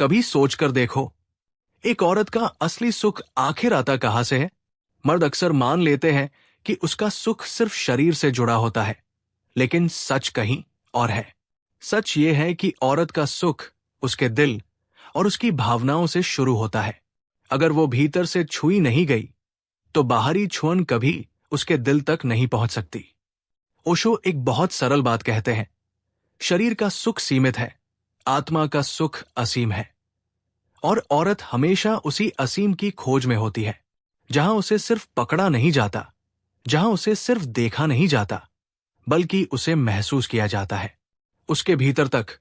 कभी सोचकर देखो, एक औरत का असली सुख आखिर आता कहां से है? मर्द अक्सर मान लेते हैं कि उसका सुख सिर्फ शरीर से जुड़ा होता है, लेकिन सच कहीं और है। सच ये है कि औरत का सुख उसके दिल और उसकी भावनाओं से शुरू होता है। अगर वो भीतर से छुई नहीं गई, तो बाहरी छुअन कभी उसके दिल तक नहीं पहुंच सकती। ओशो एक बहुत सरल बात कहते हैं, शरीर का सुख सीमित है, आत्मा का सुख असीम है। और औरत हमेशा उसी असीम की खोज में होती है, जहां उसे सिर्फ पकड़ा नहीं जाता, जहां उसे सिर्फ देखा नहीं जाता, बल्कि उसे महसूस किया जाता है, उसके भीतर तक।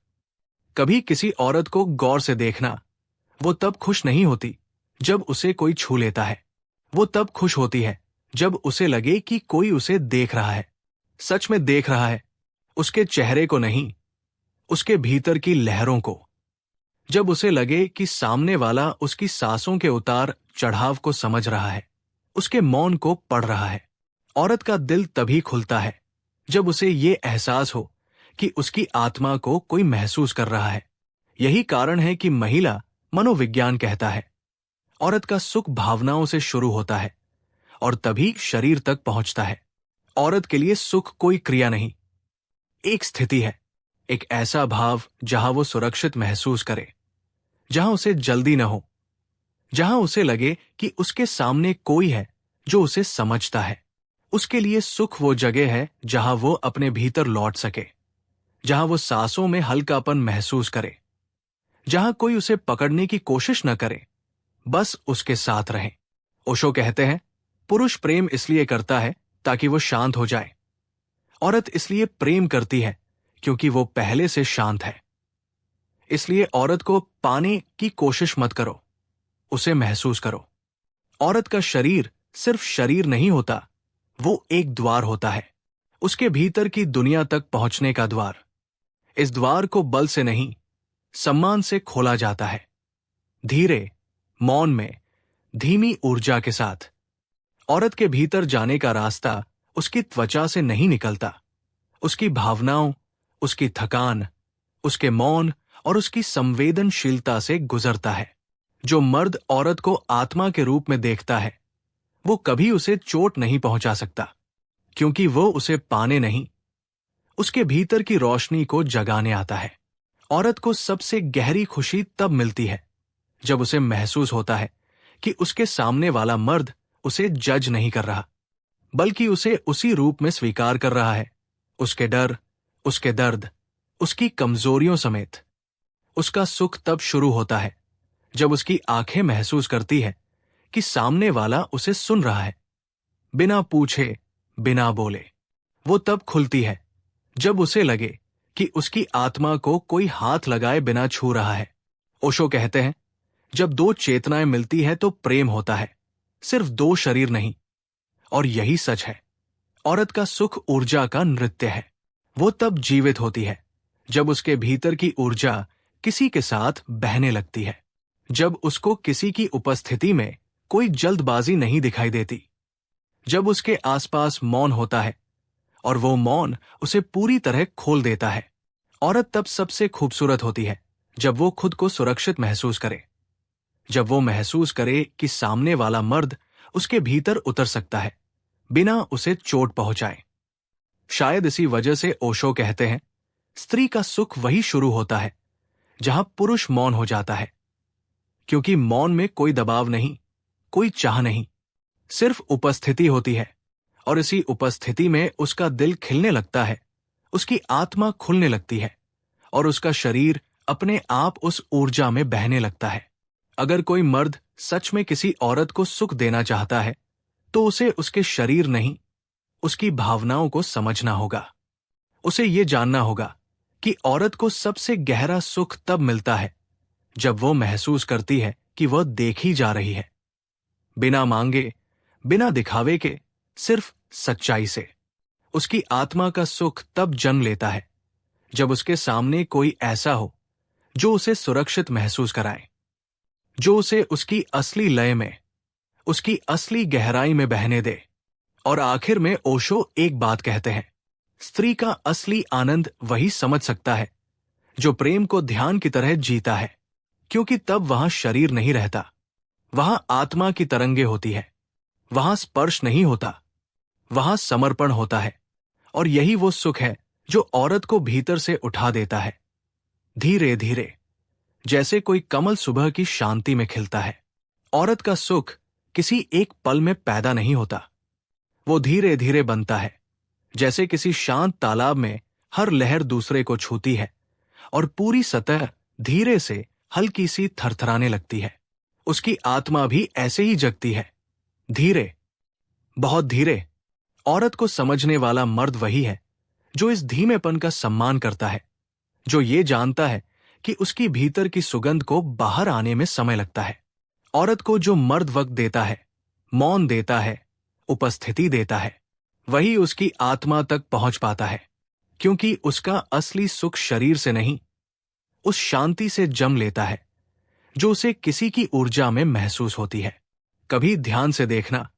कभी किसी औरत को गौर से देखना, वो तब खुश नहीं होती जब उसे कोई छू लेता है। वो तब खुश होती है जब उसे लगे कि कोई उसे देख रहा है, सच में देख रहा है, उसके चेहरे को नहीं, उसके भीतर की लहरों को। जब उसे लगे कि सामने वाला उसकी सांसों के उतार चढ़ाव को समझ रहा है, उसके मौन को पढ़ रहा है। औरत का दिल तभी खुलता है जब उसे ये एहसास हो कि उसकी आत्मा को कोई महसूस कर रहा है। यही कारण है कि महिला मनोविज्ञान कहता है, औरत का सुख भावनाओं से शुरू होता है और तभी शरीर तक पहुंचता है। औरत के लिए सुख कोई क्रिया नहीं, एक स्थिति है, एक ऐसा भाव जहां वो सुरक्षित महसूस करे, जहां उसे जल्दी न हो, जहां उसे लगे कि उसके सामने कोई है जो उसे समझता है। उसके लिए सुख वो जगह है जहां वो अपने भीतर लौट सके, जहां वो सांसों में हल्कापन महसूस करे, जहां कोई उसे पकड़ने की कोशिश न करे, बस उसके साथ रहे। ओशो कहते हैं, पुरुष प्रेम इसलिए करता है ताकि वो शांत हो जाए। औरत इसलिए प्रेम करती है क्योंकि वो पहले से शांत है। इसलिए औरत को पाने की कोशिश मत करो, उसे महसूस करो। औरत का शरीर सिर्फ शरीर नहीं होता, वो एक द्वार होता है, उसके भीतर की दुनिया तक पहुंचने का द्वार। इस द्वार को बल से नहीं, सम्मान से खोला जाता है, धीरे, मौन में, धीमी ऊर्जा के साथ। औरत के भीतर जाने का रास्ता उसकी त्वचा से नहीं निकलता, उसकी भावनाओं, उसकी थकान, उसके मौन और उसकी संवेदनशीलता से गुजरता है। जो मर्द औरत को आत्मा के रूप में देखता है, वो कभी उसे चोट नहीं पहुंचा सकता, क्योंकि वो उसे पाने नहीं, उसके भीतर की रोशनी को जगाने आता है। औरत को सबसे गहरी खुशी तब मिलती है जब उसे महसूस होता है कि उसके सामने वाला मर्द उसे जज नहीं कर रहा, बल्कि उसे उसी रूप में स्वीकार कर रहा है, उसके डर, उसके दर्द, उसकी कमजोरियों समेत। उसका सुख तब शुरू होता है जब उसकी आंखें महसूस करती है कि सामने वाला उसे सुन रहा है, बिना पूछे, बिना बोले। वो तब खुलती है जब उसे लगे कि उसकी आत्मा को कोई हाथ लगाए बिना छू रहा है। ओशो कहते हैं, जब दो चेतनाएं मिलती है तो प्रेम होता है, सिर्फ दो शरीर नहीं। और यही सच है, औरत का सुख ऊर्जा का नृत्य है। वो तब जीवित होती है जब उसके भीतर की ऊर्जा किसी के साथ बहने लगती है, जब उसको किसी की उपस्थिति में कोई जल्दबाजी नहीं दिखाई देती, जब उसके आसपास मौन होता है और वो मौन उसे पूरी तरह खोल देता है। औरत तब सबसे खूबसूरत होती है जब वो खुद को सुरक्षित महसूस करे, जब वो महसूस करे कि सामने वाला मर्द उसके भीतर उतर सकता है बिना उसे चोट पहुंचाए। शायद इसी वजह से ओशो कहते हैं, स्त्री का सुख वही शुरू होता है जहां पुरुष मौन हो जाता है, क्योंकि मौन में कोई दबाव नहीं, कोई चाह नहीं, सिर्फ उपस्थिति होती है। और इसी उपस्थिति में उसका दिल खिलने लगता है, उसकी आत्मा खुलने लगती है और उसका शरीर अपने आप उस ऊर्जा में बहने लगता है। अगर कोई मर्द सच में किसी औरत को सुख देना चाहता है, तो उसे उसके शरीर नहीं, उसकी भावनाओं को समझना होगा। उसे ये जानना होगा कि औरत को सबसे गहरा सुख तब मिलता है जब वो महसूस करती है कि वह देखी जा रही है, बिना मांगे, बिना दिखावे के, सिर्फ सच्चाई से। उसकी आत्मा का सुख तब जन्म लेता है जब उसके सामने कोई ऐसा हो जो उसे सुरक्षित महसूस कराए, जो उसे उसकी असली लय में, उसकी असली गहराई में बहने दे। और आखिर में ओशो एक बात कहते हैं, स्त्री का असली आनंद वही समझ सकता है जो प्रेम को ध्यान की तरह जीता है, क्योंकि तब वहां शरीर नहीं रहता, वहां आत्मा की तरंगे होती है, वहां स्पर्श नहीं होता, वहां समर्पण होता है। और यही वो सुख है जो औरत को भीतर से उठा देता है, धीरे धीरे, जैसे कोई कमल सुबह की शांति में खिलता है। औरत का सुख किसी एक पल में पैदा नहीं होता, वो धीरे धीरे बनता है, जैसे किसी शांत तालाब में हर लहर दूसरे को छूती है और पूरी सतह धीरे से हल्की सी थरथराने लगती है। उसकी आत्मा भी ऐसे ही जगती है, धीरे, बहुत धीरे। औरत को समझने वाला मर्द वही है जो इस धीमेपन का सम्मान करता है, जो ये जानता है कि उसकी भीतर की सुगंध को बाहर आने में समय लगता है। औरत को जो मर्द वक्त देता है, मौन देता है, उपस्थिति देता है, वही उसकी आत्मा तक पहुंच पाता है, क्योंकि उसका असली सुख शरीर से नहीं, उस शांति से जम लेता है जो उसे किसी की ऊर्जा में महसूस होती है। कभी ध्यान से देखना,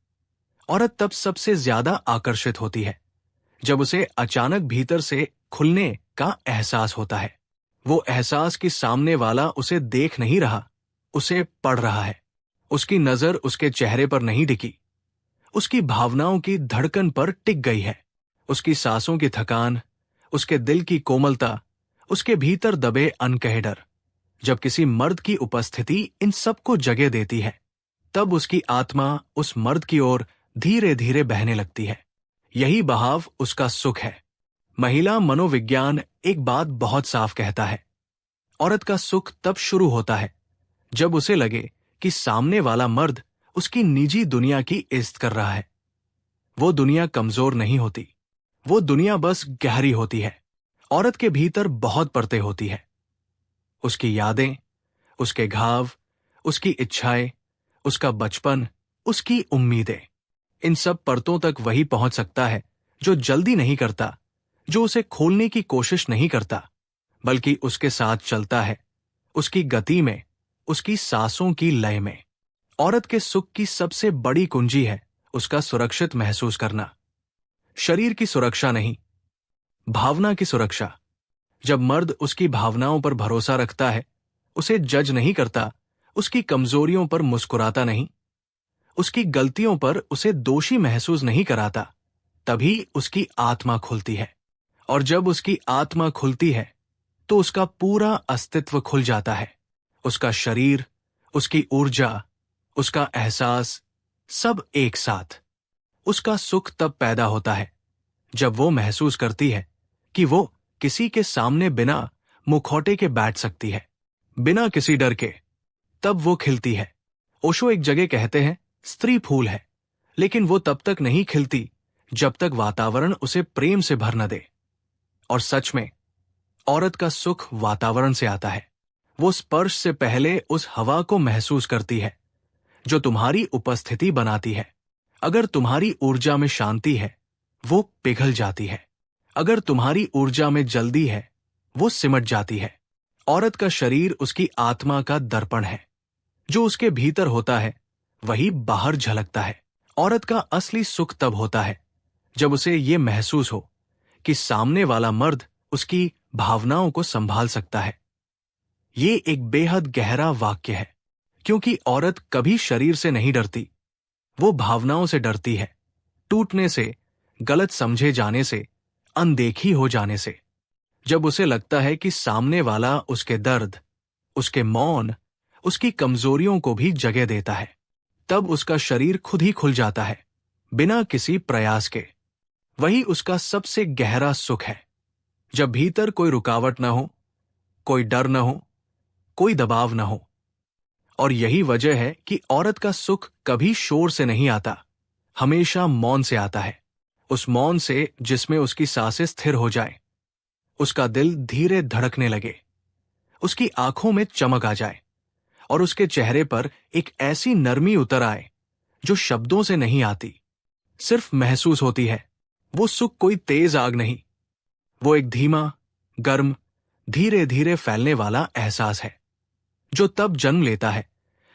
औरत तब सबसे ज्यादा आकर्षित होती है जब उसे अचानक भीतर से खुलने का एहसास होता है। वो एहसास कि सामने वाला उसे देख नहीं रहा, उसे पढ़ रहा है। उसकी नजर उसके चेहरे पर नहीं टिकी, उसकी भावनाओं की धड़कन पर टिक गई है। उसकी सांसों की थकान, उसके दिल की कोमलता, उसके भीतर दबे अनकहे डर। जब किसी मर्द की उपस्थिति इन सबको जगह देती है, तब उसकी आत्मा उस मर्द की ओर धीरे धीरे बहने लगती है। यही बहाव उसका सुख है। महिला मनोविज्ञान एक बात बहुत साफ कहता है, औरत का सुख तब शुरू होता है जब उसे लगे कि सामने वाला मर्द उसकी निजी दुनिया की इज्जत कर रहा है। वो दुनिया कमजोर नहीं होती, वो दुनिया बस गहरी होती है। औरत के भीतर बहुत परतें होती है, उसकी यादें, उसके घाव, उसकी इच्छाएं, उसका बचपन, उसकी उम्मीदें। इन सब परतों तक वही पहुंच सकता है जो जल्दी नहीं करता, जो उसे खोलने की कोशिश नहीं करता, बल्कि उसके साथ चलता है, उसकी गति में, उसकी सांसों की लय में। औरत के सुख की सबसे बड़ी कुंजी है उसका सुरक्षित महसूस करना। शरीर की सुरक्षा नहीं, भावना की सुरक्षा। जब मर्द उसकी भावनाओं पर भरोसा रखता है, उसे जज नहीं करता, उसकी कमजोरियों पर मुस्कुराता नहीं, उसकी गलतियों पर उसे दोषी महसूस नहीं कराता, तभी उसकी आत्मा खुलती है। और जब उसकी आत्मा खुलती है तो उसका पूरा अस्तित्व खुल जाता है। उसका शरीर, उसकी ऊर्जा, उसका एहसास, सब एक साथ। उसका सुख तब पैदा होता है जब वो महसूस करती है कि वो किसी के सामने बिना मुखौटे के बैठ सकती है, बिना किसी डर के। तब वो खिलती है। ओशो एक जगह कहते हैं, स्त्री फूल है, लेकिन वो तब तक नहीं खिलती जब तक वातावरण उसे प्रेम से भर न दे। और सच में औरत का सुख वातावरण से आता है। वो स्पर्श से पहले उस हवा को महसूस करती है जो तुम्हारी उपस्थिति बनाती है। अगर तुम्हारी ऊर्जा में शांति है, वो पिघल जाती है। अगर तुम्हारी ऊर्जा में जल्दी है, वो सिमट जाती है। औरत का शरीर उसकी आत्मा का दर्पण है। जो उसके भीतर होता है वही बाहर झलकता है। औरत का असली सुख तब होता है जब उसे ये महसूस हो कि सामने वाला मर्द उसकी भावनाओं को संभाल सकता है। ये एक बेहद गहरा वाक्य है, क्योंकि औरत कभी शरीर से नहीं डरती, वो भावनाओं से डरती है। टूटने से, गलत समझे जाने से, अनदेखी हो जाने से। जब उसे लगता है कि सामने वाला उसके दर्द, उसके मौन, उसकी कमजोरियों को भी जगह देता है, तब उसका शरीर खुद ही खुल जाता है, बिना किसी प्रयास के। वही उसका सबसे गहरा सुख है। जब भीतर कोई रुकावट न हो, कोई डर न हो, कोई दबाव न हो। और यही वजह है कि औरत का सुख कभी शोर से नहीं आता, हमेशा मौन से आता है। उस मौन से जिसमें उसकी सांसें स्थिर हो जाए, उसका दिल धीरे धड़कने लगे, उसकी आंखों में चमक आ जाए और उसके चेहरे पर एक ऐसी नरमी उतर आए जो शब्दों से नहीं आती, सिर्फ महसूस होती है। वो सुख कोई तेज आग नहीं, वो एक धीमा, गर्म, धीरे धीरे फैलने वाला एहसास है जो तब जन्म लेता है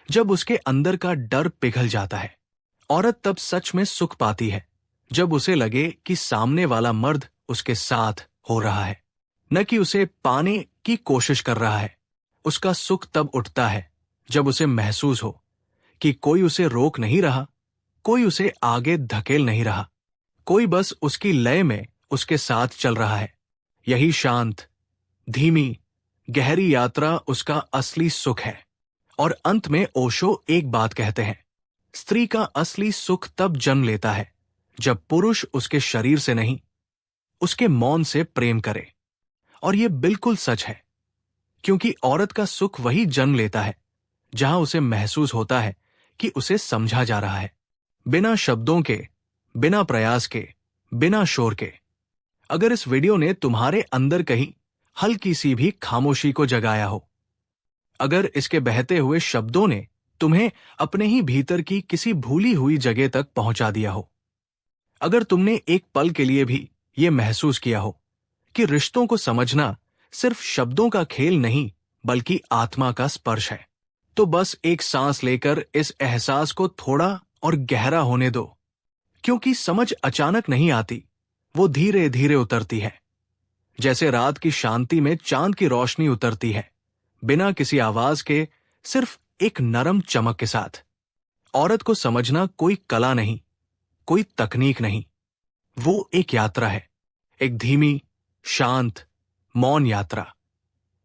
जब उसके अंदर का डर पिघल जाता है। औरत तब सच में सुख पाती है जब उसे लगे कि सामने वाला मर्द उसके साथ हो रहा है, न कि उसे पाने की कोशिश कर रहा है। उसका सुख तब उठता है जब उसे महसूस हो कि कोई उसे रोक नहीं रहा, कोई उसे आगे धकेल नहीं रहा, कोई बस उसकी लय में उसके साथ चल रहा है। यही शांत, धीमी, गहरी यात्रा उसका असली सुख है। और अंत में ओशो एक बात कहते हैं, स्त्री का असली सुख तब जन्म लेता है जब पुरुष उसके शरीर से नहीं, उसके मौन से प्रेम करे। और यह बिल्कुल सच है, क्योंकि औरत का सुख वही जन्म लेता है जहां उसे महसूस होता है कि उसे समझा जा रहा है, बिना शब्दों के, बिना प्रयास के, बिना शोर के। अगर इस वीडियो ने तुम्हारे अंदर कहीं हल्की सी भी खामोशी को जगाया हो, अगर इसके बहते हुए शब्दों ने तुम्हें अपने ही भीतर की किसी भूली हुई जगह तक पहुंचा दिया हो, अगर तुमने एक पल के लिए भी यह महसूस किया हो कि रिश्तों को समझना सिर्फ शब्दों का खेल नहीं बल्कि आत्मा का स्पर्श है, तो बस एक सांस लेकर इस एहसास को थोड़ा और गहरा होने दो। क्योंकि समझ अचानक नहीं आती, वो धीरे धीरे उतरती है, जैसे रात की शांति में चांद की रोशनी उतरती है, बिना किसी आवाज के, सिर्फ एक नरम चमक के साथ। औरत को समझना कोई कला नहीं, कोई तकनीक नहीं, वो एक यात्रा है, एक धीमी, शांत, मौन यात्रा,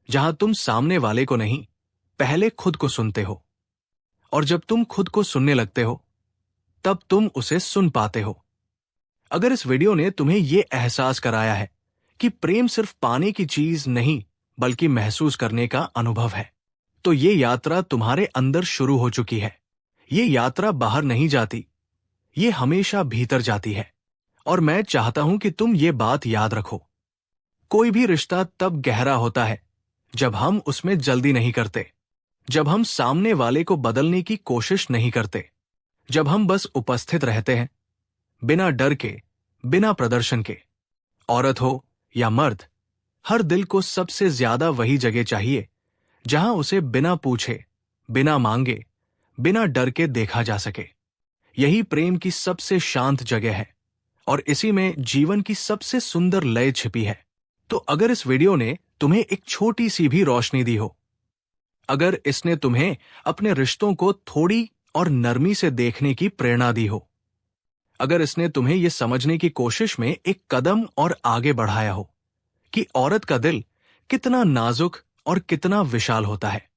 जहां तुम सामने वाले को नहीं, पहले खुद को सुनते हो। और जब तुम खुद को सुनने लगते हो, तब तुम उसे सुन पाते हो। अगर इस वीडियो ने तुम्हें यह एहसास कराया है कि प्रेम सिर्फ पाने की चीज नहीं बल्कि महसूस करने का अनुभव है, तो ये यात्रा तुम्हारे अंदर शुरू हो चुकी है। ये यात्रा बाहर नहीं जाती, ये हमेशा भीतर जाती है। और मैं चाहता हूं कि तुम ये बात याद रखो, कोई भी रिश्ता तब गहरा होता है जब हम उसमें जल्दी नहीं करते, जब हम सामने वाले को बदलने की कोशिश नहीं करते, जब हम बस उपस्थित रहते हैं, बिना डर के, बिना प्रदर्शन के। औरत हो या मर्द, हर दिल को सबसे ज्यादा वही जगह चाहिए जहां उसे बिना पूछे, बिना मांगे, बिना डर के देखा जा सके। यही प्रेम की सबसे शांत जगह है और इसी में जीवन की सबसे सुंदर लय छिपी है। तो अगर इस वीडियो ने तुम्हें एक छोटी सी भी रोशनी दी हो, अगर इसने तुम्हें अपने रिश्तों को थोड़ी और नरमी से देखने की प्रेरणा दी हो, अगर इसने तुम्हें यह समझने की कोशिश में एक कदम और आगे बढ़ाया हो कि औरत का दिल कितना नाजुक और कितना विशाल होता है,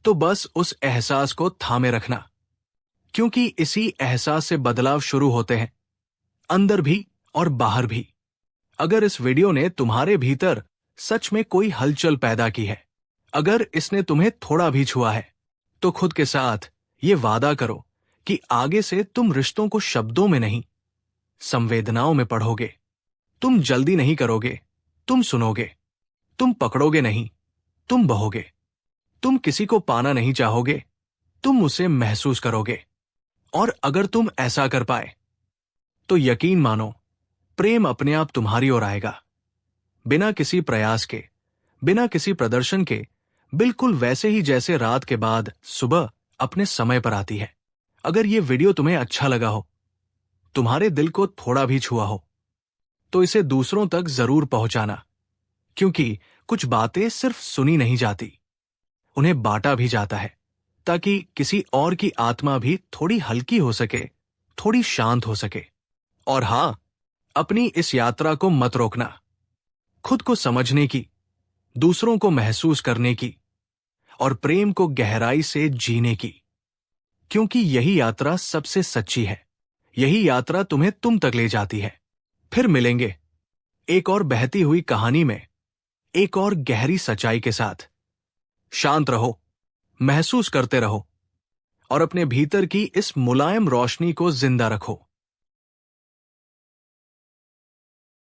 तो बस उस एहसास को थामे रखना, क्योंकि इसी एहसास से बदलाव शुरू होते हैं, अंदर भी और बाहर भी। अगर इस वीडियो ने तुम्हारे भीतर सच में कोई हलचल पैदा की है, अगर इसने तुम्हें थोड़ा भी छुआ है, तो खुद के साथ ये वादा करो कि आगे से तुम रिश्तों को शब्दों में नहीं, संवेदनाओं में पढ़ोगे। तुम जल्दी नहीं करोगे, तुम सुनोगे। तुम पकड़ोगे नहीं, तुम बहोगे। तुम किसी को पाना नहीं चाहोगे, तुम उसे महसूस करोगे। और अगर तुम ऐसा कर पाए, तो यकीन मानो, प्रेम अपने आप तुम्हारी ओर आएगा, बिना किसी प्रयास के, बिना किसी प्रदर्शन के, बिल्कुल वैसे ही जैसे रात के बाद सुबह अपने समय पर आती है। अगर ये वीडियो तुम्हें अच्छा लगा हो, तुम्हारे दिल को थोड़ा भी छुआ हो, तो इसे दूसरों तक जरूर पहुंचाना, क्योंकि कुछ बातें सिर्फ सुनी नहीं जाती, उन्हें बांटा भी जाता है, ताकि किसी और की आत्मा भी थोड़ी हल्की हो सके, थोड़ी शांत हो सके। और हां, अपनी इस यात्रा को मत रोकना, खुद को समझने की, दूसरों को महसूस करने की और प्रेम को गहराई से जीने की, क्योंकि यही यात्रा सबसे सच्ची है। यही यात्रा तुम्हें तुम तक ले जाती है। फिर मिलेंगे एक और बहती हुई कहानी में, एक और गहरी सच्चाई के साथ। शांत रहो, महसूस करते रहो और अपने भीतर की इस मुलायम रोशनी को जिंदा रखो।